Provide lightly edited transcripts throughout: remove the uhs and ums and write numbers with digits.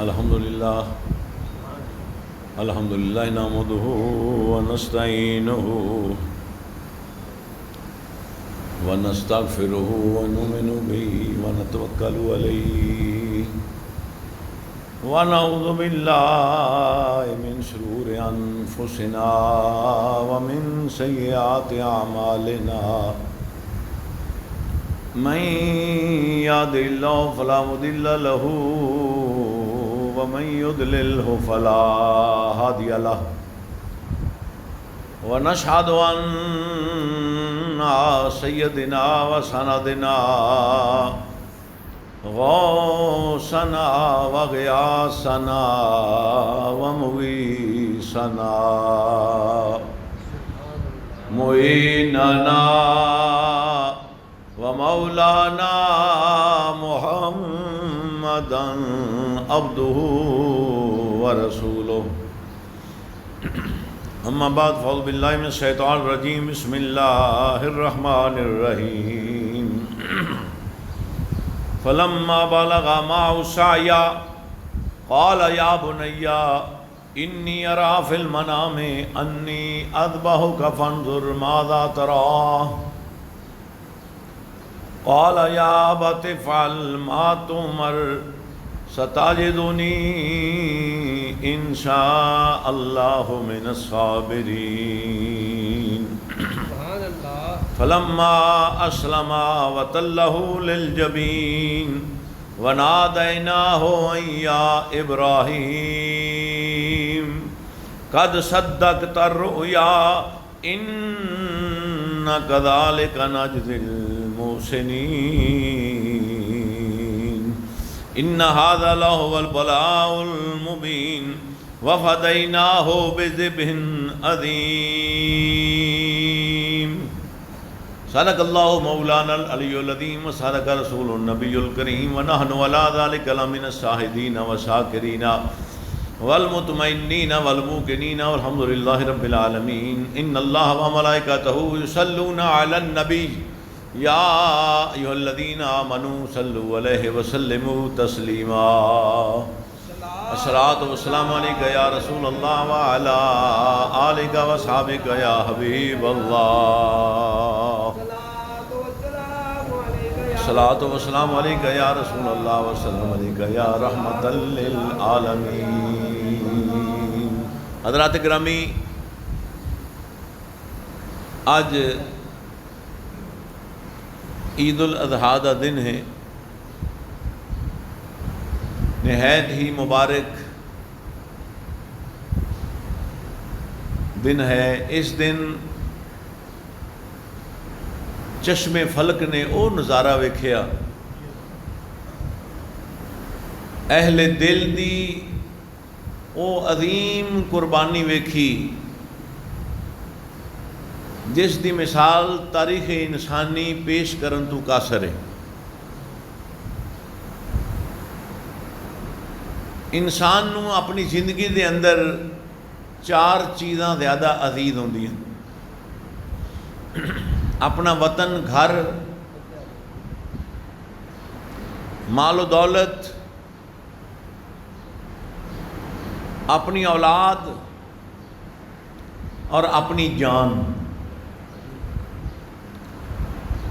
الحمد لله نحمده ونستعينه ونستغفره ونؤمن به ونتوكل عليه ونعوذ بالله من شرور أنفسنا ومن سيئات أعمالنا من يهد الله فلا مضل له ومن يضلله فلا هادي له ونشهد أن سيدنا وسندنا غوثنا وغياثنا ومغيثنا معيننا ومولانا محمدا عبده ورسوله اما بعد فاعوذ بالله من الشيطان الرجيم بسم الله الرحمن الرحيم فلما بلغ معه السعي قال يا بني إني أرى في المنام أني أذبحك فانظر ماذا ترى قال يا أبت افعل ما تؤمر ستجدني إن شاء الله من الصابرين فلما أسلم وتله للجبين وناديناه أن يا إبراهيم قد صدقت الرؤيا إنا كذلك نجزي المحسنين إن هذا لهو البلاء المبين وفديناه بذبح عظيم صدق الله مولانا العلي العظيم وصدق رسول النبي الكريم ونحن على ذلك لمن الشاهدين والشاكرين والمطمئنين والموقنين والحمد لله رب العالمين إن الله وملائكته يصلون على النبي يا أيها الذين آمنوا صلوا عليه وسلموا تسليما الصلاة والسلام عليك يا رسول الله وعلى آلك وصحبك يا حبيب الله الصلاة والسلام عليك يا رسول الله وسلم عليك يا رحمة للعالمين حضرات گرامی، آج عید الاضحیٰ کا دن ہے، نہایت ہی مبارک دن ہے۔ اس دن چشم فلک نے وہ نظارہ ویکھیا، اہل دل دی وہ عظیم قربانی ویکھی جس دی مثال تاریخ انسانی پیش کرن تو قاصر ہے۔ انسان نو اپنی زندگی دے اندر چار چیزاں زیادہ عزیز ہوندیاں: اپنا وطن، گھر، مال و دولت، اپنی اولاد اور اپنی جان۔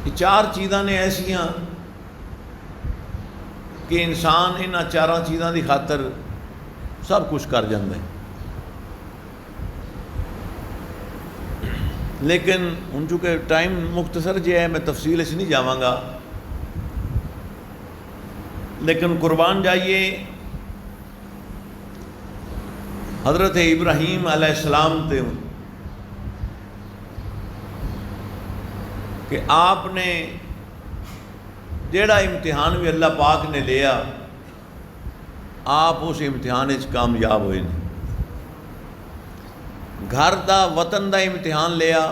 یہ چار چیزاں نے ایسیاں کہ انسان انہاں چاراں چیزاں دی خاطر سب کچھ کر جاندے، لیکن ان چونکہ ٹائم مختصر جے ہے میں تفصیل اس نہیں جاواں گا، لیکن قربان جائیے حضرت ابراہیم علیہ السلام تے کہ آپ نے جیڑا امتحان بھی اللہ پاک نے لیا، آپ اس امتحان وچ کامیاب ہوئے نے۔ گھر دا، وطن دا امتحان لیا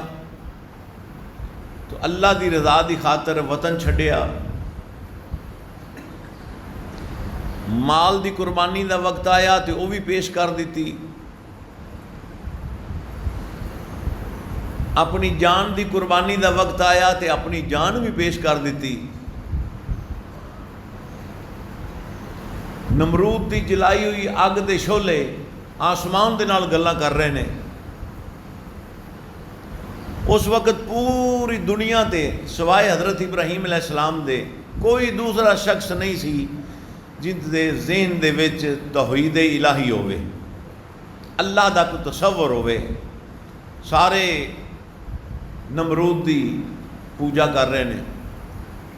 تو اللہ دی رضا دی خاطر وطن چھڈیا۔ مال دی قربانی دا وقت آیا تو وہ بھی پیش کر دیتی۔ اپنی جان دی قربانی دا وقت آیا تو اپنی جان بھی پیش کر دیتی۔ نمرود دی جلائی ہوئی اگ دے شولے آسمان دے نال گلاں کر رہے نے. اس وقت پوری دنیا تے سوائے حضرت ابراہیم علیہ السلام دے کوئی دوسرا شخص نہیں سی جن دے ذہن دے وچ توحید الہی ہوئے، اللہ دا کوئی تصور ہوئے. سارے نمرود دی پوجا کر رہے ہیں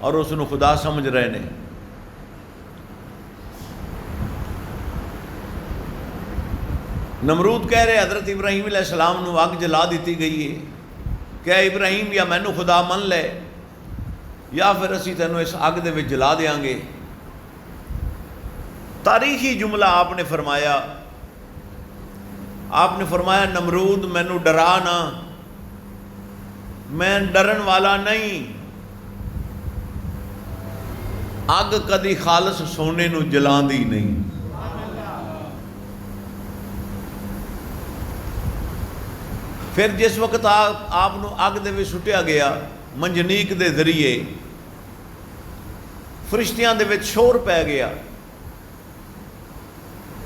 اور اس نو خدا سمجھ رہے ہیں. نمرود کہہ رہے حضرت ابراہیم علیہ السلام نو اگ جلا دیتی گئی ہے کہ اے ابراہیم یا مینو خدا من لے یا پھر اسی تینوں اس اگ دے وچ جلا دیاں گے. تاریخی جملہ آپ نے فرمایا نمرود مینو ڈرا نہ، میں ڈرن والا نہیں. اگ کدی خالص سونے نو جلاندی نہیں. پھر جس وقت آپ اگ دے وچ سٹیا گیا منجنیق دے ذریعے، فرشتیاں دے وچ شور پہ گیا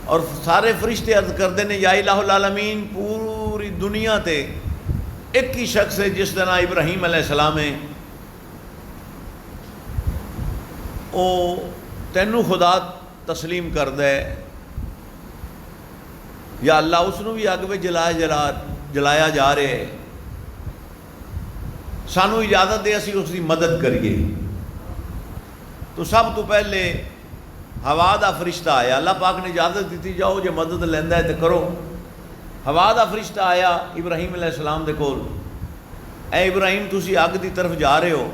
اور سارے فرشتے عرض کردے نے یا الہ العالمین پوری دنیا تے ایک ہی شخص ہے جس دا نام ابراہیم علیہ السلام ہے، او تینوں خدا تسلیم کردے یا اللہ اس نو بھی اگ وچ جلایا جا رہے ہے، سانو اجازت دے اسی اس کی مدد کریے. تو سب تو پہلے ہوا دا فرشتہ آیا. اللہ پاک نے اجازت دیتی جاؤ جے مدد لیندا ہے تو کرو. ہوا دا فرشتہ آیا ابراہیم علیہ السلام دے کول، اے ابراہیم تسی اگ دی طرف جا رہے ہو،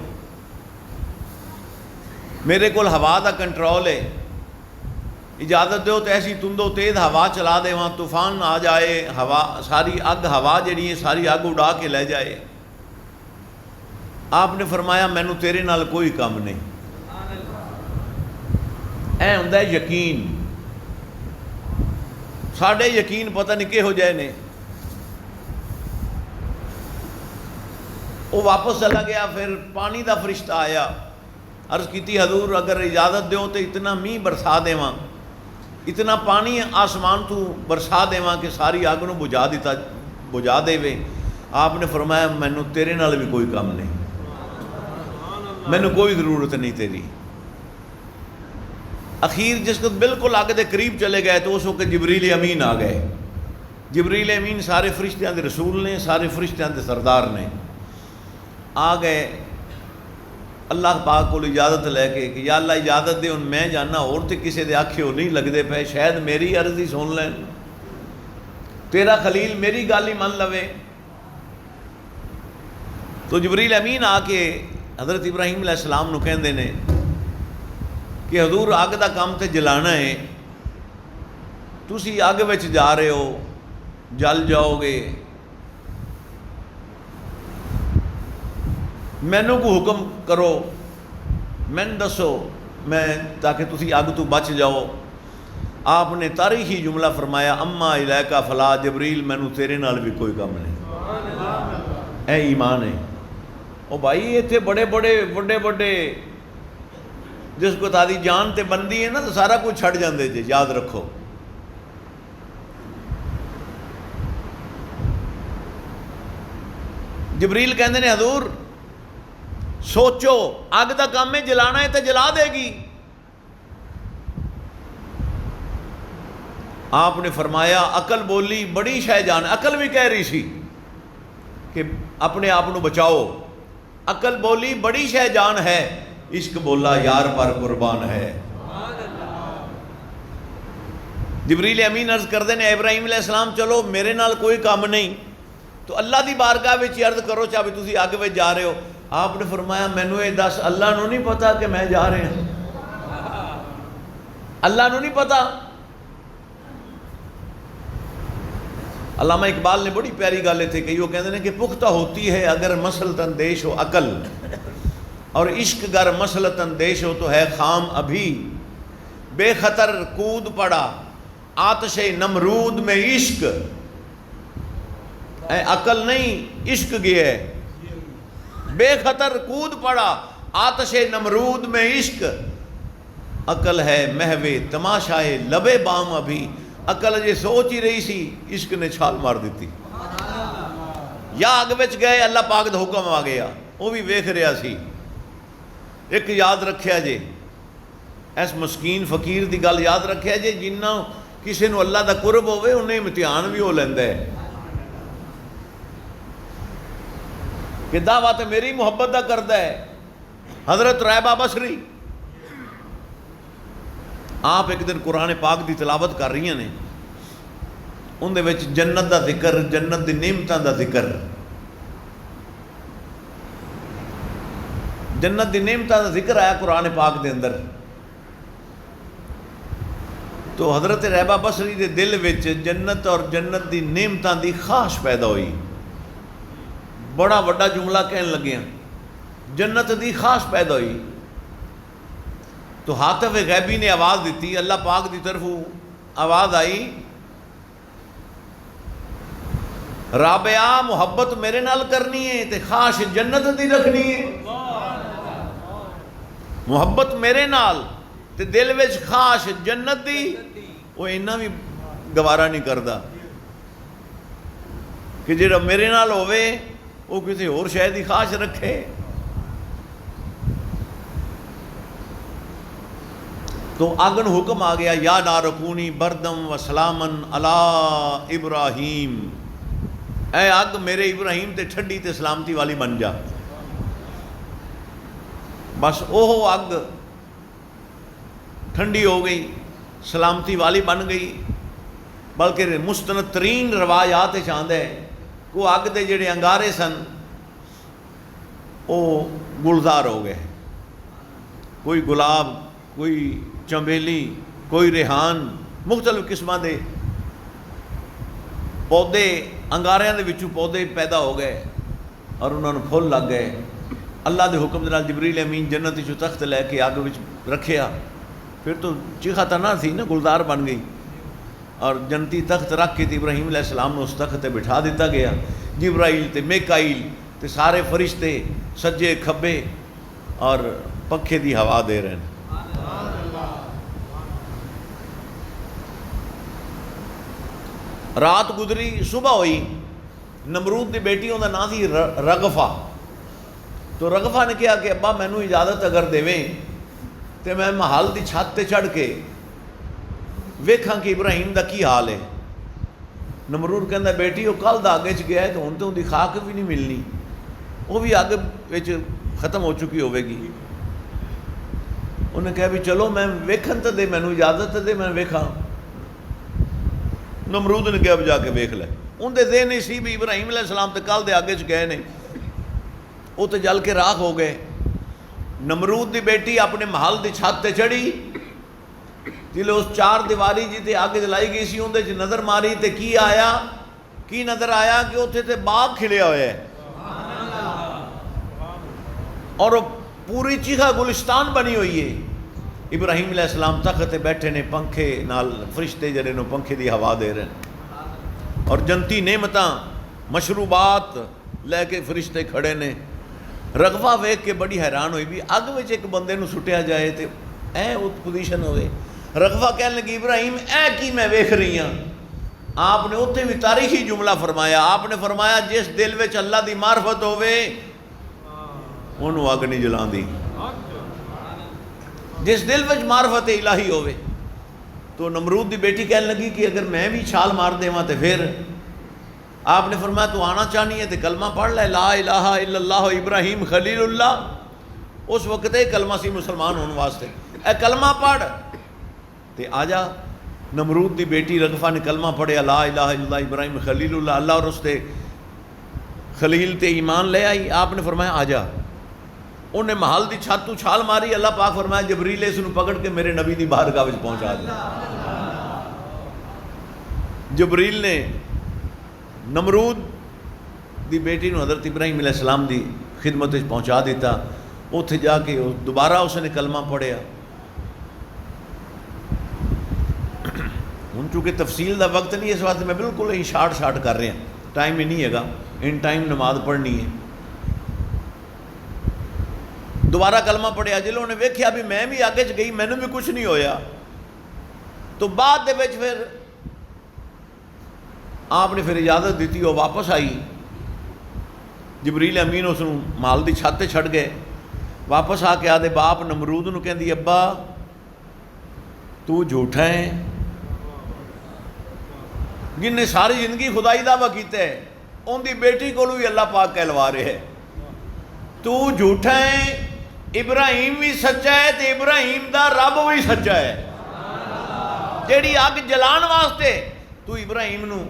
میرے کول ہوا دا کنٹرول ہے، اجازت دیو تو ایسی تندو تیز ہوا چلا دے وہاں طوفان آ جائے، ہوا ساری اگ ہوا جڑی ہے ساری اگ اڑا کے لے جائے. آپ نے فرمایا مینوں تیرے نال کوئی کام نہیں. اے ہوندا ہے یقین. ساڈے یقین پتہ نہیں کہو جائے نے. وہ واپس چلا گیا. پھر پانی دا فرشتہ آیا، عرض کیتی حضور اگر اجازت دیو تو اتنا میਂਹ برسا دیواں، اتنا پانی آسمان تو برسا دیواں کہ ساری اگ نو بجھا دے وے. آپ نے فرمایا مینوں تیرے نال بھی کوئی کام نہیں، مینوں کوئی ضرورت نہیں تیری. اخیر جس وقت بالکل اگ دے قریب چلے گئے تو اس وقت جبریل امین آ گئے. جبریل امین سارے فرشتیاں دے رسول نے، سارے فرشتیاں دے سردار نے. آ گئے اللہ پاک کو اجازت لے کے کہ یا اللہ اجازت دے ہن میں جانا، اور تے کسے دے آکھے ہو نہیں لگدے پے، شاید میری عرض ہی سن لین، تیرا خلیل میری گل ہی من لوے. تو جبریل امین آ کے حضرت ابراہیم علیہ السلام نو کہندے نے کہ حضور اگ دا کام تے جلانا ہے، تسی اگ وچ جا رہے ہو، جل جاؤ گے، مینوں کو حکم کرو، مین دسو میں تاکہ تسی اگ تو بچ جاؤ. آپ نے تاریخی جملہ فرمایا اما الیکا فلا جبریل مینوں تیرے نال بھی کوئی کام نہیں. اے ایمان ہے. او بھائی اتنے بڑے جس کو تاری جان تے بندی ہے نا تو سارا کچھ چھڑ جاندے جے، یاد رکھو. جبریل کہندے نے حضور سوچو اگ دا کام ہے جلانا ہے تو جلا دے گی. آپ نے فرمایا عقل بولی بڑی شے جان. عقل بھی کہہ رہی سی کہ اپنے آپ نو بچاؤ. عقل بولی بڑی شے جان ہے، عشق بولا یار پر قربان ہے. جبریل امین عرض کردے نے ابراہیم علیہ السلام چلو میرے نال کوئی کام نہیں، تو اللہ دی بارگاہ وچ عرض کرو چاہے تسی اگ وچ جا رہے ہو. آپ نے فرمایا مینوں یہ دس اللہ نو نہیں پتا کہ میں جا رہے ہیں؟ اللہ نو نہیں پتا؟ علامہ اقبال نے بڑی پیاری گل اتنے کہی، وہ کہتے ہیں کہ پختہ ہوتی ہے اگر مسلط اندیش ہو عقل، اور عشق گر مسلط اندیش ہو تو ہے خام ابھی. بے خطر کود پڑا آتش نمرود میں عشق، عقل نہیں عشق گیا ہے. بے خطر کود پڑا آتش نمرود میں عشق، عقل ہے محوے تماشائے لبے بام ابھی، عقل اجے سوچ ہی رہی سی، عشق نے چھال مار دیتی. یا اگ وچ گئے اللہ پاک دا حکم آ گیا، وہ بھی ویکھ رہا سی. ایک یاد رکھیا جے، اس مسکین فقیر دی گل یاد رکھیا جے، جنہ کسی نو اللہ دا قرب ہوئے انہیں امتحان بھی ہو لیندا ہے کہ دعویٰ تے میری محبت دا کردا ہے. حضرت رائبہ بصری آپ ایک دن قرآن پاک دی تلاوت کر رہی ہیں، ان دے وچ جنت دا ذکر، جنت دی نعمتاں دا ذکر، جنت دی نعمتاں دا ذکر آیا قرآن پاک دے اندر. تو حضرت رائبہ بصری دے دل وچ جنت اور جنت دی نعمتاں دی خواہش پیدا ہوئی. بڑا وڈا جملہ کہن لگے ہیں، جنت دی خواہش پیدا ہوئی. تو ہاتف غیبی نے آواز دیتی، اللہ پاک دی طرف آواز آئی، رابعہ محبت میرے نال کرنی ہے تے خواہش جنت دی رکھنی ہے. محبت میرے نال تے دل وچ خواہش جنت دی، وہ اینا بھی گوارا نہیں کردا کہ جڑا میرے نال ہوئے وہ کسی اور شے دی خواہش رکھے. تو آگن حکم آ گیا، یا نار کونی بردم و سلامن علی ابراہیم، اے آگ میرے ابراہیم تے ٹھنڈی تے سلامتی والی بن جا. بس اوہ آگ ٹھنڈی ہو گئی، سلامتی والی بن گئی. بلکہ مستند ترین روایات چاہتا ہے کہ آگ دے جڑے انگارے سن وہ گلزار ہو گئے. کوئی گلاب، کوئی چنبیلی، کوئی ریحان، مختلف قسمہ دے پودے، انگاریاں دے وچوں پودے پیدا ہو گئے اور انہوں نے پھول لگ گئے. اللہ دے حکم دے نال جبریل امین جنت وچوں تخت لے کے آگ وچ رکھیا. پھر تو چیخا تنا تھی نا، گلزار بن گئی. اور جنتی تخت رکھ کے ابراہیم علیہ السلام نے اس تخت تے بٹھا دیتا گیا. جبرائیل تے میکائیل تے سارے فرشتے سجے کھبے اور پنکھے دی ہوا دے رہے ہیں. رات گزری، صبح ہوئی. نمرود دی بیٹی انہوں کا نام تھی رغفہ. تو رغفہ نے کہا کہ ابا مینوں اجازت اگر دیویں تو میں محل دی چھت تے چڑھ کے ویکھاں کہ ابراہیم دا کی حال ہے. نمرود کہندا بیٹی وہ کل دا اگے چ گیا ہے تو ہن تو اون دی خاک بھی نہیں ملنی، وہ بھی اگ وچ ختم ہو چکی ہوے گی. انہیں کہا بھی چلو میں ویکھن تے دے، مینوں اجازت تے دے میں ویکھاں. نمرود نے کہا جا کے ویکھ لے. ان دے ذہن نہیں سی بھی ابراہیم علیہ السلام تے کل دے آگے چ گئے نے، وہ تو جل کے راکھ ہو گئے. نمرود دی بیٹی اپنے محل دی چھت تے چڑھی، جلے اس چار دیواری جی تے آگ جلائی گئی سی اندر چ نظر ماری تے کی آیا، کی نظر آیا کہ اتنے تے باغ کھلیا ہوا ہے اور پوری چیخا گلستان بنی ہوئی ہے. ابراہیم علیہ السلام تخت تے بیٹھے نے، پنکھے نال فرشتے جڑے نے پنکھے دی ہوا دے رہے ہیں اور جنتی نعمتاں مشروبات لے کے فرشتے کھڑے نے. رغبہ ویکھ کے بڑی حیران ہوئی بھی اگ وچ ایک بندے نو سٹیا جائے تے اے پوزیشن ہوئے. رغبہ کہنے لگی ابراہیم اے کی میں ویکھ رہی ہاں. آپ نے اتنے بھی تاریخی جملہ فرمایا. آپ نے فرمایا جس دل وچ اللہ دی معرفت ہوئے انہوں اگ نہیں جلاندی. جس دل وچ معرفت الہی ہوئے. تو نمرود دی بیٹی کہنے لگی کہ اگر میں بھی چھال مار دیواں تے پھر؟ آپ نے فرمایا تو آنا چاہنی ہے تے کلمہ پڑھ لے، لا الہ الا اللہ ابراہیم خلیل اللہ. اس وقت یہ کلمہ سی مسلمان ہونے واسطے، اے کلمہ پڑھ تے آ جا. نمرود دی بیٹی رغفہ نے کلمہ پڑھیا، لا الہ الا اللہ ابراہیم خلیل اللہ. اللہ اور اس تے خلیل تے ایمان لے آئی. آپ نے فرمایا آ جا. انہیں محل دی چھت تو چھال ماری. اللہ پاک فرمایا جبریل اس نو پکڑ کے میرے نبی دی بارگاہ وچ پہنچا دیا. جبریل نے نمرود دی بیٹی نو حضرت ابراہیم علیہ السلام دی خدمت وچ پہنچا دیتا. اتھے جا کے دوبارہ اس نے کلمہ پڑھیا. ہن چونکہ تفصیل دا وقت نہیں، اس واسطے میں بالکل ہی شارٹ کر رہا، ٹائم ہی نہیں ہے گا. ان ٹائم نماز پڑھنی ہے. دوبارہ کلمہ پڑھیا، جلوں نے ویکھیا بھی میں بھی آگے چ گئی مینوں بھی کچھ نہیں ہویا، تو بعد دے وچ پھر آپ نے پھر اجازت دیتی، وہ واپس آئی، جبریل امین اس مال دی چھت تے چھڑ گئے، واپس آ کے آدھے باپ نمرود نو کہندی ابا تو جھوٹا ہے، جن نے ساری زندگی خدائی دعویٰ کیتا ہے ان دی بیٹی کو بھی اللہ پاک کہلوا رہے ہے، تو جھوٹا ہے، ابراہیم بھی سچا ہے تے ابراہیم دا رب بھی سچا ہے، جیڑی اگ جلان واسطے تو ابراہیم نو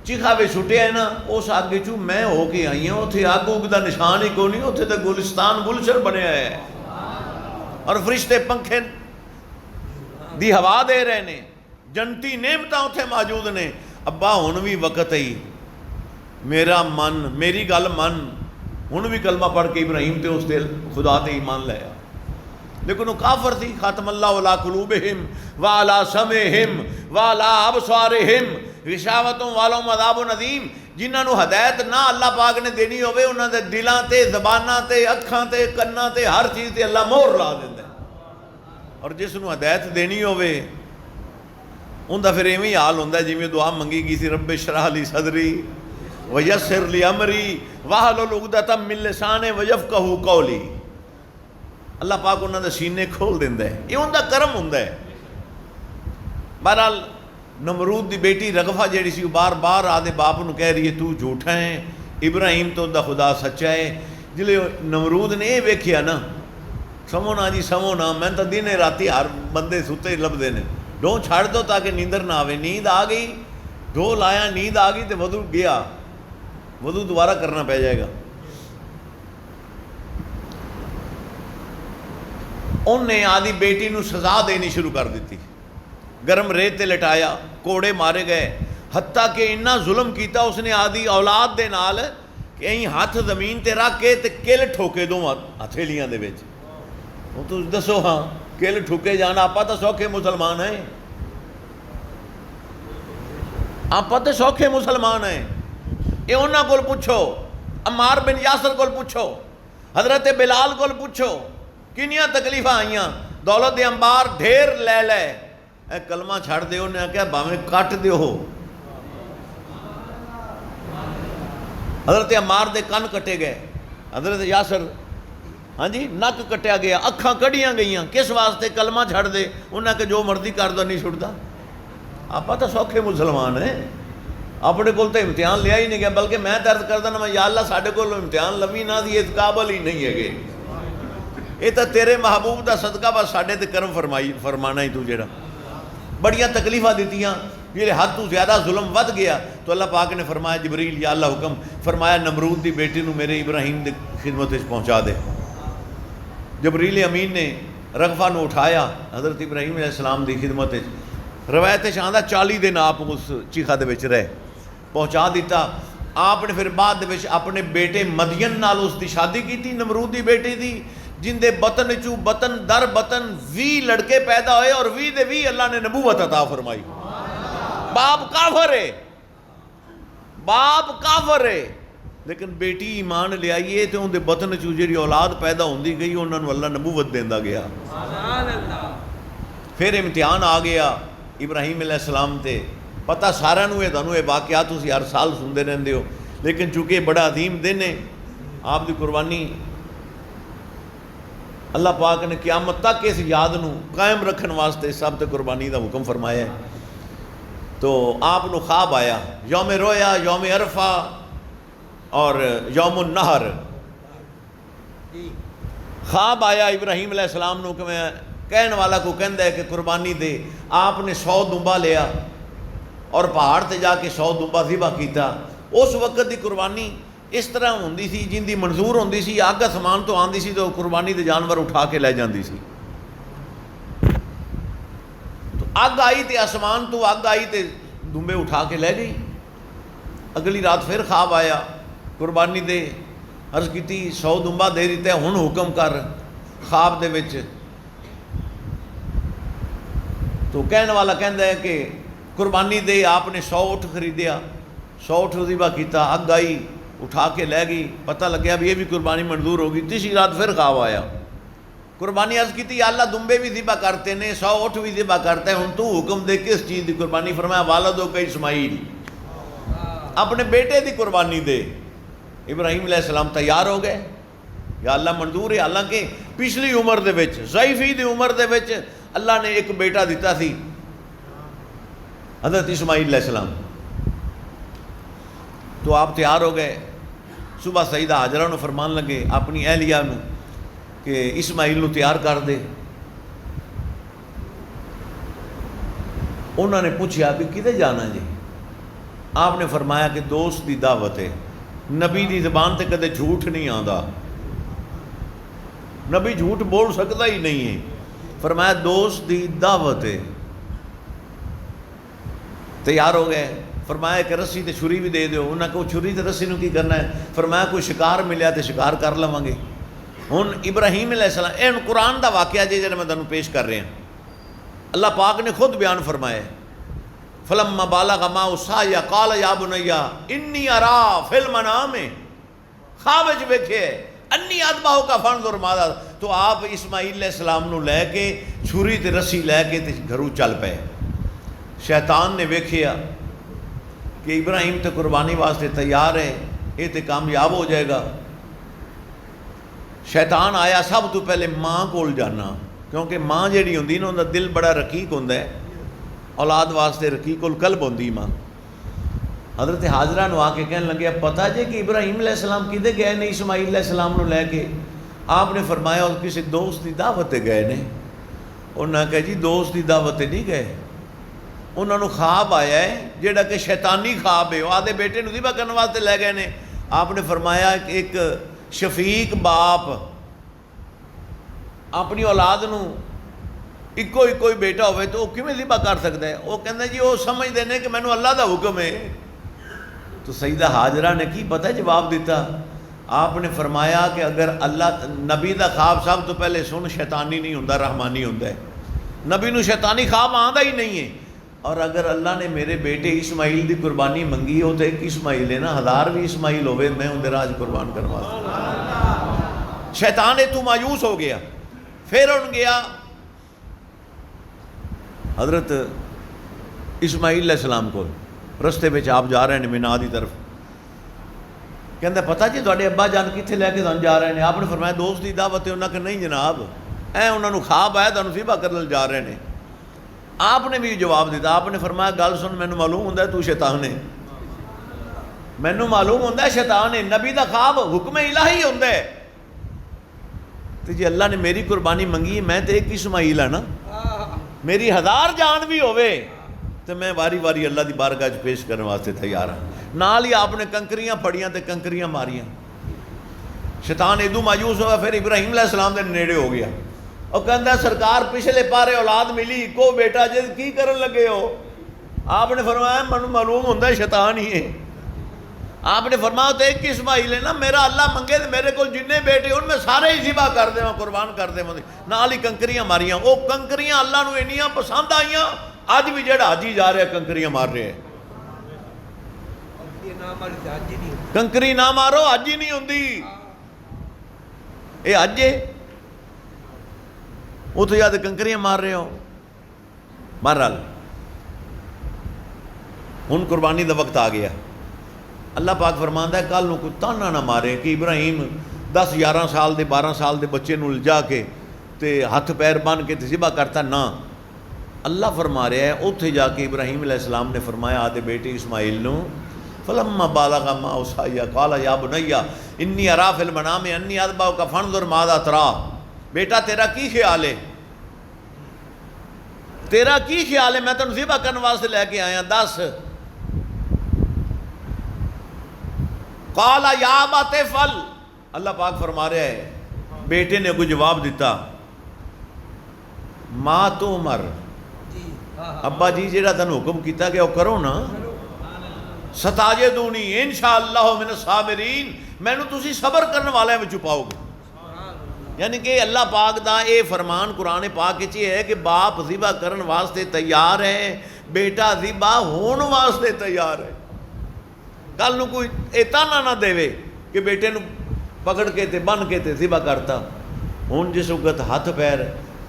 چیخا وچ سٹیا ہے نا، اس اگ چوں میں ہو کے آئی ہوں، اتھے اگ اگ دا نشان ہی کوئی نہیں، اتھے تے گلستان گلشن بنیا ہے، اور فرشتے پنکھے دی ہوا دے رہے نے، جنتی نعمتاں اتھے موجود نے۔ ابا ہن بھی وقت ہے، میرا من میری گل من، ہن بھی کلمہ پڑھ کے ابراہیم تے اس دل خدا تے ایمان لیا، لیکن وہ کافر تھی۔ ختم اللہ علی قلوبہم وعلی سمعہم وعلی ابصارہم غشاوتوں والوں عذاب عظیم، جنہاں نو ہدایت نہ اللہ پاک نے دینی ہوئے انہاں دے دلاں تے زباناں تے اکھاں تے کناں تے ہر چیز تے اللہ مہر لا دیندا ہے، اور جس نو ہدایت دینی ہوئے ان دا پھر ایویں حال ہوندا ہے جویں دعا منگی گئی سی، رب اشرح لی صدری ویسر لی امری واحلل عقدۃ من لسانی ویفقہوا قولی، اللہ پاک انہاں دے سینے کھول دیندا ہے، یہ ان دا کرم ہوندا ہے۔ بہرحال نمرود دی بیٹی رغفہ جیڑی سی بار بار آدھے باپ نو کہہ رہی ہے تو جھوٹا ہے، ابراہیم تو دا خدا سچا ہے۔ جلے نمرود نے یہ ویکھیا نا، سمو نا جی سمو نا، میں تو دن راتی ہر بندے ستے لبدے نے، ڈھو چھاڑ دو تاکہ نیندر نہ آوے، نیند آ گئی ڈھو لایا، نیند آ گئی تو وضو گیا، وضو دوبارہ کرنا پہ جائے گا۔ ان نے آدھی بیٹی نو سزا دینی شروع کر دیتی، گرم ریت تے لٹایا، کوڑے مارے گئے، حتیٰ کہ اتنا ظلم کیتا اس نے آدھی اولاد دے نال کہ این ہاتھ زمین تے رکھ کے تے کل ٹھوکے دو ہتھیلیاں دے وچ۔ وہ تو دسو ہاں کل ٹھوکے جانا، آپا تو سوکھے مسلمان ہیں، آپا تو سوکھے مسلمان ہیں، یہ انہاں کول پوچھو، عمار بن یاسر کول پوچھو، حضرت بلال کول پوچھو، کنیاں تکلیفاں آئیاں، دولت دے انبار ڈھیر لے لے، اے کلمہ چھڑ دے، انہیں کہا باویں کٹ دیو، حضرت عمار دے کن کٹے گئے، حضرت یاسر ہاں جی نک کٹیا گیا، اکھاں کڑیاں گئیاں، کس واسطے؟ کلمہ چھڑ دے، انہیں کہ جو مرضی کر دو نہیں چھڑتا۔ آپ تو سوکھے مسلمان ہیں، اپنے کول تو امتحان لیا ہی نہیں گیا، بلکہ میں درد کردہ نا، یا اللہ ساڑھے کول امتحان لوی نہ دی، اس قابل ہی نہیں ہے گے، یہ تو تیرے محبوب دا صدقہ بس ساڑھے تے کرم فرمانا ہی تو جیڑا۔ بڑیاں تکلیفہ دیتیاں، یہ حد تو زیادہ ظلم ود گیا، تو اللہ پاک نے فرمایا جبریل یا اللہ حکم فرمایا نمرود دی بیٹی نو میرے ابراہیم دی خدمت وچ پہنچا دے۔ جبریل امین نے رغفہ نو اٹھایا حضرت ابراہیم علیہ السلام دی خدمت وچ، روایت چاہتا 40 دن آپ اس چیخا دے وچ رہے، پہنچا دیتا۔ آپ نے پھر بعد وچ اپنے بیٹے مدین نال اس دی شادی کی تھی، نمرود دی بیٹی دی، جن دے بطن چو بطن در بطن 20 لڑکے پیدا ہوئے، اور 20 دے 20 اللہ نے نبوت عطا فرمائی۔ باپ کافر ہے، باپ کافر ہے، لیکن بیٹی ایمان لے آئیے تو ان دے بطن چو جیڑی اولاد پیدا ہوندی گئی، انہوں نے اللہ نبوت دیندا گیا۔ پھر امتحان آ گیا ابراہیم علیہ السلام تے، پتہ سارا نو ہے، تانوں یہ واقعات تسی ہر سال سندے رہندے ہو، لیکن چونکہ بڑا عظیم دن ہے، آپ دی قربانی اللہ پاک نے قیامت تک اس یاد نو قائم رکھن واسطے سب تے قربانی دا حکم فرمایا ہے۔ تو آپ نو خواب آیا، یوم رویا، یوم عرفہ اور یوم النہر، خواب آیا ابراہیم علیہ السلام نو کہ میں کہنے والا کو کہندا ہے کہ قربانی دے، آپ نے 100 دمبا لیا اور پہاڑ تے جا کے 100 دمبا ذبح کیتا۔ اس وقت دی قربانی اس طرح ہوندی سی جن دی منظور ہوندی سی، اگ آسمان تو آندی سی تو قربانی دے جانور اٹھا کے لے جاندی سی، تو اگ آئی تے آسمان تو اگ آئی تے دمبے اٹھا کے لے گئی۔ اگلی رات پھر خواب آیا، قربانی دے، عرض کیتی 100 دمبا دے دیتا ہے، ہن حکم کر خواب دے وچ۔ تو کہنے والا کہندا ہے کہ قربانی دے، آپ نے 100 اٹھ خریدیا، 100 اٹھ ذبح کیتا، اگ آئی اٹھا کے لے گئی، پتہ لگیا بھی یہ بھی قربانی منظور ہوگی۔ تیسری رات پھر خواب آیا، قربانی عرض کی تھی یا اللہ دمبے بھی ذبح کرتے نے 100 اونٹ بھی ذبح کرتا ہے، ہن تو حکم دے کس چیز دی قربانی؟ فرمایا والدو کا اسماعیل، اپنے بیٹے دی قربانی دے۔ ابراہیم علیہ السلام تیار ہو گئے، یا اللہ منظور ہے، حالانکہ پچھلی عمر دے وچ ضعیفی دی عمر دے وچ اللہ نے ایک بیٹا دیتا سی حضرت اسماعیل علیہ السلام، تو آپ تیار ہو گئے۔ صبح سیدہ حاجرہ نو فرمان لگے اپنی اہلیہ نو کہ اسماعیل نو تیار کر دے۔ انہوں نے پوچھا کہ کدھر جانا جی؟ آپ نے فرمایا کہ دوست دی دعوت ہے، نبی دی زبان تے کدے جھوٹ نہیں آندا، نبی جھوٹ بول سکتا ہی نہیں ہے۔ فرمایا دوست دی دعوت ہے۔ تیار ہو گئے، فرمایا کہ رسی تے چھری بھی دے دیو۔ انہاں کو چھری تے رسی نو کی کرنا ہے؟ فرمایا کوئی شکار ملیا تے شکار کر لواں گے۔ ہن ابراہیم علیہ السلام، اے قرآن دا واقعہ جڑا میں تانوں پیش کر رہا ہوں، اللہ پاک نے خود بیان فرمایا ہے فلما بالغ معه السعي قال يا بني انی ارا فی المنام، خواب وچ ویکھے انی اذبحک فانظر ماذا، تو آپ اسماعیل علیہ السلام نو لے کے چھری تے رسی لے کے تے گھروں چل پے۔ شیطان نے ویکھیا کہ ابراہیم تے قربانی واسطے تیار ہے، یہ تے کامیاب ہو جائے گا۔ شیطان آیا سب تو پہلے ماں کول جانا، کیونکہ ماں جیڑی ہوندی نا، ان دا دل بڑا رقیق ہوندا ہے، اولاد واسطے رقیق القلب ہوندی ماں۔ حضرت حاجرہ نو آ کے کہنے لگے اب پتہ جے کہ ابراہیم علیہ السلام کدے گئے نے اسماعیل علیہ السلام نو لے کے؟ آپ نے فرمایا اور کسی دوست دی دعوت تے گئے نے۔ انہاں نے کہا جی دوست دی دعوت تے نہیں گئے، انہوں نے خواب آیا ہے جیڑا کہ شیطانی خواب ہے، وہ آدھے بیٹے نو ذبح کرنے واسطے لے گئے نے۔ آپ نے فرمایا کہ ایک شفیق باپ اپنی اولاد نو ایکو بیٹا ہوئے تو وہ کیویں ذبح کر سکتا ہے؟ وہ کہندا جی وہ سمجھدے نے کہ مینوں اللہ دا حکم ہے۔ تو سیدہ حاجرہ نے کی پتہ جواب دیتا؟ آپ نے فرمایا کہ اگر اللہ نبی دا خواب سب تو پہلے سن شیطانی نہیں ہوندا، رحمانی ہوندا ہے، نبی نو شیطانی خواب آندا ہی نہیں ہے۔ اور اگر اللہ نے میرے بیٹے اسماعیل دی قربانی منگی ہو تو ایک اسماعیل ہے نا، 1000 بھی اسماعیل ہوئے میں اندر آج قربان کروا دوں۔ شیطان تو مایوس ہو گیا۔ پھر ان گیا حضرت اسماعیل علیہ السلام کو، رستے میں آپ جا رہے ہیں مینا دی طرف، کہندا پتہ جی تواڈے ابا جان کتنے لے کے جا رہے ہیں؟ آپ نے فرمایا دوست دی دعوت ہے۔ انہاں کہ نہیں جناب، انہاں نو خواب آیا تانوں ذبح کرنے جا رہے ہیں۔ آپ نے بھی جواب دیتا، آپ نے فرمایا گل سن، مینوں معلوم ہوندا ہے تو شیطان ہے، مینوں معلوم ہوندا ہے شیطان ہے، نبی دا خواب حکم الہی ہوندا ہے۔ تو جی اللہ نے میری قربانی منگی، میں تے ایک اسماعیل ہے نا، میری 1000 جان بھی ہوئے تو میں واری واری اللہ دی بارگاہ وچ پیش کرنے واسطے تیار ہاں۔ نال ہی آپ نے کنکریاں پھڑیاں تے کنکریاں ماریاں۔ شیطان ادو مایوس ہوا، پھر ابراہیم علیہ السلام دے نیڑے ہو گیا، اور کہندا سرکار پچھلے پارے اولاد ملی، کو بیٹا جد کی کرن لگے ہو؟ آپ نے فرمایا مینوں معلوم ہوندا ہے شیطان ہی ہے۔ آپ نے فرمایا تو ایک اسماعیل ہے نا، میرا اللہ منگے تو میرے کو جنے بیٹے ان میں سارے ہی ذبح کر دے، قربان کر دے، نال ہی کنکریاں ماریاں۔ وہ کنکریاں اللہ نو اینیاں پسند آئیاں، اج بھی جڑا حاجی جا رہا ہے کنکریاں مار رہے ہیں۔ کنکری نہ مارو حج ہی نہیں ہوندی، اے حج ہے، وہ تو یاد کنکریاں مار رہے ہو۔ بہرحال ہن قربانی دا وقت آ گیا۔ اللہ پاک فرماندا ہے کل نو کوئی تانا نہ مارے کہ ابراہیم 10-11 سال دے 12 سال دے بچے نو لجا کے تے ہاتھ پیر بن کے تے ذبح کرتا نہ۔ اللہ فرما رہا ہے اوتھے جا کے ابراہیم علیہ السلام نے فرمایا آدھے بیٹے اسماعیل نو فلما بالغ معه السعي قال يا بني انی ارى في المنام انی اذبحك فانظر ماذا ترى، بیٹا تیرا کی خیال ہے؟ تیرا کی خیال ہے؟ میں تینوں ذبح کرنے واسطے لے کے آیا، دس۔ قال یا ابت افعل، اللہ پاک فرما رہا ہے بیٹے نے کوئی جواب دیتا، ما تؤمر، ابا جی جیڑا تینوں حکم کیتا کہ وہ کرو نا، ستاجدونی انشاءاللہ من الصابرین، مینوں تسی صبر کرنے والے میں چھپاؤ گے۔ یعنی کہ اللہ پاک دا اے فرمان قرآن پاک وچ ہے کہ باپ ذبح کرن واسطے تیار ہے، بیٹا ذبح ہون واسطے تیار ہے۔ کل نو کوئی اے تانا نہ دے کہ بیٹے نو پکڑ کے تے بن کے تے ذبح کرتا، ہوں جس وقت ہاتھ پیر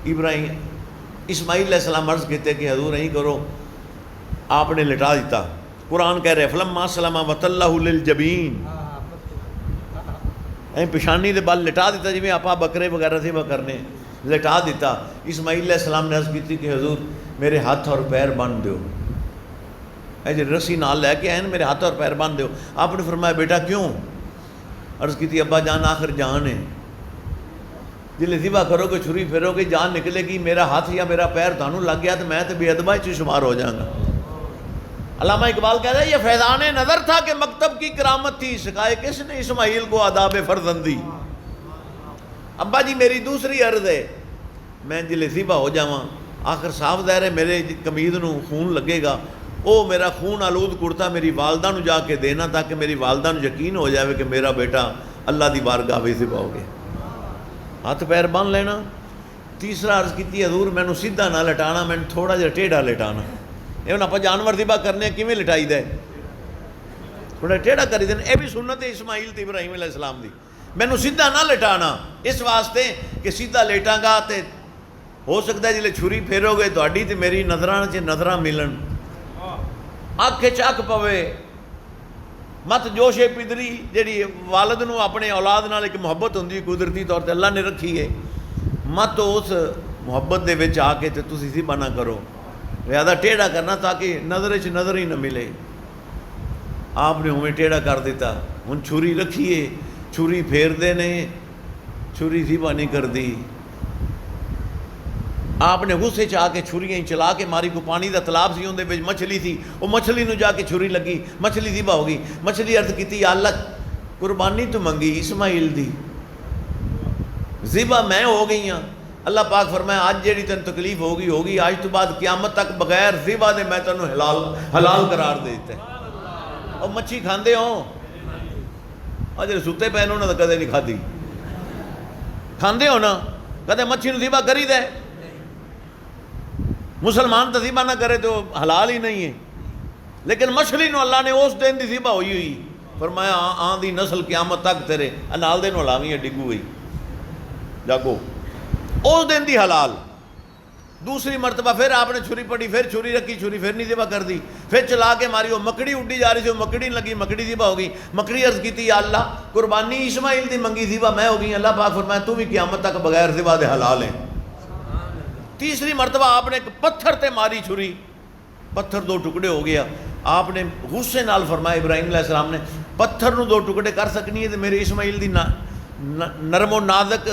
ابراہیم اسماعیل علیہ السلام عرض کیتے کہ حضور نہیں کرو، آپ نے لٹا دیتا. قرآن کہہ رہے فلما اسلما وتلہ للجبین، پیشانی دے بال لٹا دیتا جی میں آپ بکرے وغیرہ تھے وہ کرنے لٹا دیتا. اسماعیل علیہ السلام نے عرض کی کہ حضور میرے ہاتھ اور پیر باندھ دیو، اے جی رسی نال لے کے آئے میرے ہاتھ اور پیر باندھ دیو. آپ نے فرمایا بیٹا کیوں؟ عرض کی تھی ابا جان آخر جان ہے، جلے ذبح کرو گے چھری پھیرو گے جان نکلے گی، میرا ہاتھ یا میرا پیر تھانوں لگ گیا تو میں تو بے ادبہ چ شمار ہو جاؤں گا. علامہ اقبال کہہ رہے ہیں یہ فیضان نظر تھا کہ مکتب کی کرامت تھی، سکھائے کس نے اسماعیل کو آداب فرزندی. ابا جی میری دوسری عرض ہے، میں جلے ذبح ہو جاواں آخر صاف ظاہر ہے میرے قمید نو خون لگے گا، او میرا خون آلود کرتا میری والدہ نو جا کے دینا تاکہ میری والدہ نو یقین ہو جائے کہ میرا بیٹا اللہ دی بارگاہ وچ ذبح ہو گیا. ہاتھ پیر باندھ لینا. تیسرا عرض کیتی حضور مینوں سیدھا نہ لٹانا، مینوں تھوڑا جہا ٹیڑھا لٹانا. ایون آپ جانور ذبح کرنے کیویں لٹائی دے، تھوڑا ٹیڑھا کری دین. اے بھی سنت اسماعیل تے ابراہیم علیہ السلام دی، مینوں سیدھا نہ لٹانا اس واسطے کہ سیدھا لیٹاں گا تے ہو سکتا ہے جلے چھری پھیرو گے تہاڈی تے میری نظراں چ نظراں ملن، اکھ چ اکھ پوے. مت جوش پدری جیڑی والد نو اپنے اولاد نال ایک محبت ہوندی قدرتی طور تے اللہ نے رکھی ہے، مت اس محبت دے وچ آ کے تے تسی ذبح نہ کرو، لہذا ٹیڑھا کرنا تاکہ نظر چ نظر ہی نہ ملے. آپ نے ہوئے ٹیڑھا کر دیتا. ہن چھری رکھیے چھری پھیر دے نے، چھری ذبح نہیں کر دی. آپ نے غصے چ آ کے چھریاں چلا کے ماری. کو پانی دا تالاب سی اندے وچ مچھلی تھی، وہ مچھلی نو جا کے چھری لگی، مچھلی ذبح ہو گئی. مچھلی عرض کیتی یا اللہ قربانی تو منگی اسماعیل دی، ذبح میں ہو گئی ہاں. اللہ پاک فرمایا آج جیڑی تین تکلیف ہوگی آج تو بعد قیامت تک بغیر ذبح دے میں تینوں حلال قرار دے دیتا ہے. اور مچھی کھاندے ہو اج ستے پے انہوں نے کدے نہیں کھادی، کھاندے ہو نا کدے مچھی نو ذبح کری دے. مسلمان تو ذبح نہ کرے تو حلال ہی نہیں ہے، لیکن مچھلی نو اللہ نے اس دن دی ذبح ہوئی فرمایا آن دی نسل قیامت تک تیرے انال دے نو ہلاویں ڈگو ہوئی جاگو اس دن دی حلال. دوسری مرتبہ پھر آپ نے چھری پڑی، پھر چھری رکھی، چھری پھر نہیں ذبح کر دی، پھر چلا کے ماری. وہ مکڑی اڈی جا رہی تھی، وہ مکڑی لگی، مکڑی ذبح ہو گئی. مکڑی عرض کی تھی یا اللہ قربانی اسماعیل دی منگی ذبح میں ہو گئی. اللہ پاک فرمایا تو بھی قیامت تک بغیر ذبح دے حلال ہیں. تیسری مرتبہ آپ نے ایک پتھر تے ماری چھری، پتھر دو ٹکڑے ہو گیا. آپ نے غصے نال فرمایا ابراہیم علیہ السلام نے پتھر نو دو ٹکڑے کر سکنی ہے تو میرے اسماعیل دی نرم و نازک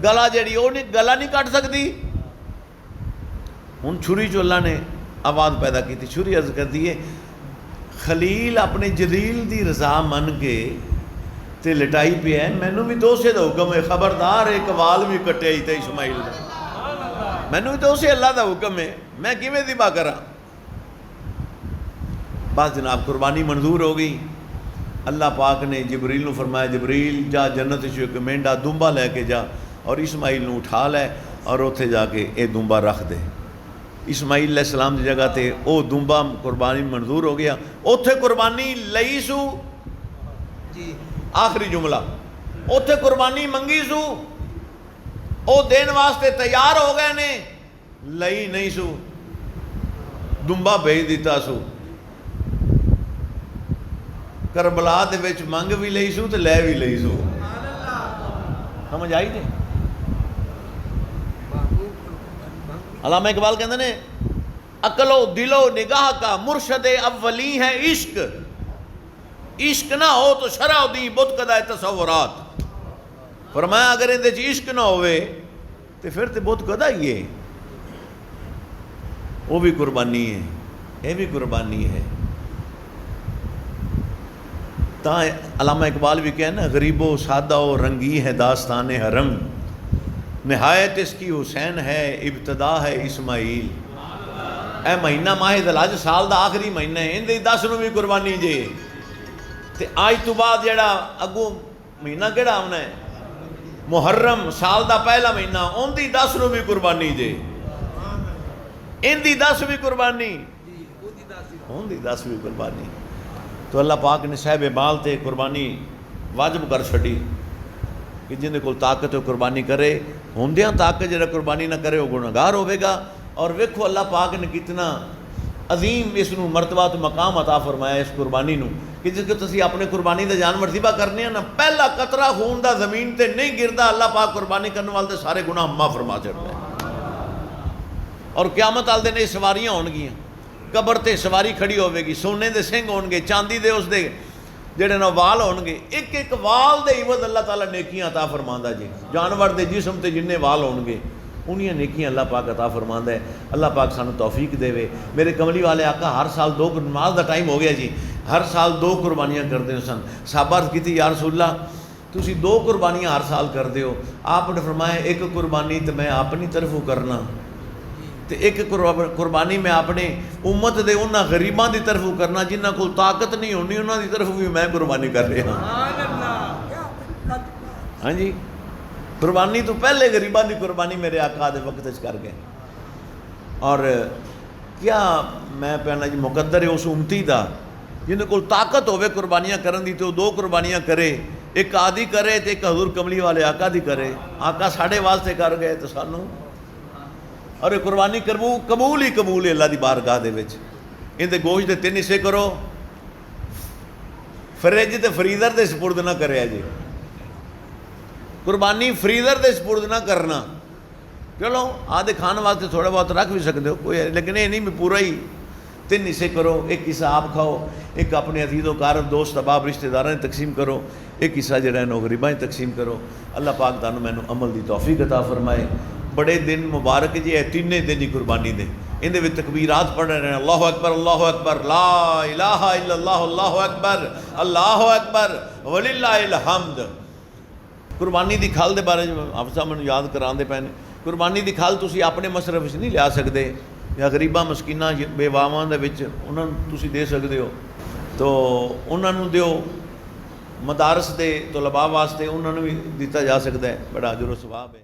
گلا جیڑی وہ گلا نہیں کٹ سکتی. ہوں چھری جو اللہ نے آواز پیدا کی تھی. چھری عرض کر دیے خلیل اپنے جلیل دی رضا من کے تے لٹائی پہ ہے، مینوں بھی تو اسے دا حکم ہے خبردار ایک وال بھی کٹے ہی تے اسماعیل نے، مینوں بھی تو اسے اللہ دا حکم ہے، میں کیویں ذبح کراں. بس جناب قربانی منظور ہو گئی. اللہ پاک نے جبریل نو فرمایا جبریل جا جنت چ ایک مینڈا دمبا لے کے جا اور اسماعیل نو اٹھا لے اور اوتھے جا کے اے دمبا رکھ دے. اسماعیل علیہ السلام دی جگہ تے او دمبا قربانی منظور ہو گیا. اوتھے قربانی لئی سو، آخری جملہ اوتھے قربانی منگی سو، او دین واسطے تیار ہو گئے نے، لئی نہیں سو، دمبا بھیج دیتا سو. کربلا دے وچ منگ بھی لئی سو تے لے بھی لئی سو. سمجھ آئی جی؟ علامہ اقبال کہتے ہیں عقل و دل و نگاہ کا مرشد اولی ہے عشق، عشق نہ ہو تو شرع دی بت کدا تصورات. فرمایا اگر اندے چ عشق نہ ہوئے تو پھر تو بت کدا ہی ہے. وہ بھی قربانی ہے، یہ بھی قربانی ہے. تا علامہ اقبال بھی کہنا غریب و سادہ و رنگی ہے داستان حرم، نہایت اس کی حسین ہے ابتدا ہے اسماعیل. اے مہینہ ماہ ذوالحج سال دا آخری مہینہ ہے، اندے 10 نو بھی قربانی جے تے آج تو بعد جڑا اگوں مہینہ کیڑا آنا ہے محرم سال دا پہلا مہینہ، ان دی 10 نو بھی قربانی جے، ان دی 10 بھی قربانی، ان دی 10 بھی قربانی. تو اللہ پاک نے صاحب بال تے قربانی واجب کر چھڑی. کہ جن کو طاقت ہے قربانی کرے، ہوندیاں طاقت جڑا قربانی نہ کرے وہ گناہگار ہوے گا۔ اور ویکھو اللہ پاک نے کتنا عظیم اس نو مرتبہ تو مقام عطا فرمایا اس قربانی نو، کہ جس کو تسی اپنے قربانی دا جانور ذبح کرنے ہیں نا، پہلا قطرہ خون دا زمین تے نہیں گردا، اللہ پاک قربانی کرنے والے دے سارے گناہ معاف فرما چھڑدا ہے۔ اور قیامت والے دن سواریاں ہون گیاں، قبر تے سواری کھڑی ہوے گی، سونے دے سنگ ہون گے، چاندی دے اس دے جڑے نا وال ہون گے، ایک ایک وال دے عوض اللہ تعالیٰ نیکیاں عطا فرماندا جی۔ جانور دے جسم تے جننے وال ہون گے انہیاں نیکیاں اللہ پاک عطا فرماندا ہے۔ اللہ پاک سانو توفیق دے وے۔ میرے کملی والے آقا ہر سال دو نماز دا ٹائم ہو گیا جی، ہر سال دو قربانیاں کردے سن۔ صحابہ عرض کیتی یا رسول اللہ تسی دو قربانیاں ہر سال کردے ہو، آپ نے فرمایا ایک قربانی تو میں اپنی طرفوں کرنا تے ایک قربانی میں اپنے امت دے انہاں غریباں دی طرفوں کرنا جنہاں کول طاقت نہیں ہونی، انہاں دی طرف بھی میں قربانی کر رہا ہوں۔ ہاں جی، قربانی تو پہلے غریباں دی قربانی میرے آقا دے وقت وچ کر گئے۔ اور کیا میں پہنا جی مقدر ہے اس امتی دا جن کو طاقت ہوے قربانیاں کرن دی تو دو قربانیاں کرے، ایک آدھی کرے تے ایک حضور کملی والے آقا دی کرے۔ آقا ساڑھے واسطے کر گئے تو سانو اور قربانی قبول ہی قبول ہے اللہ دی بارگاہ دے وچ۔ ان دے گوشت دے 3 حصے کرو، فریج تے فریزر دے سپرد نہ کرے جی، قربانی فریزر دے سپرد نہ کرنا۔ چلو آدھے کھانے واسطے تھوڑا بہت رکھ بھی سکتے ہو کوئی، لیکن یہ نہیں بھی پورا ہی 3 حصے کرو، ایک حصہ آپ کھاؤ، ایک اپنے عزیز و اقارب دوست احباب رشتہ داراں تقسیم کرو، ایک حصہ جڑا ہے غریباں تقسیم کرو۔ اللہ پاک تانوں مینوں عمل دی توفیق عطا فرمائے۔ بڑے دن مبارک جی اے 3 دن ہی قربانی دے، ان دے وچ تکبیرات پڑھ رہے ہیں، اللہ اکبر اللہ اکبر لا الہ الا اللہ، اللہ اکبر اللہ اکبر وللہ الحمد۔ قربانی دی کھال دے بارے حافظ صاحب مینوں یاد کراندے پے نے، قربانی دی کھال تسی اپنے مصرف وچ نہیں لیا سکدے، یا غریباں مسکیناں بیواواں دے وچ انہاں نوں تسی دے سکدے ہو تو انہاں نوں دیو، مدارس دے طلباء واسطے انہاں نوں بھی دتا جا سکدا ہے، بڑا اجر و ثواب ہے۔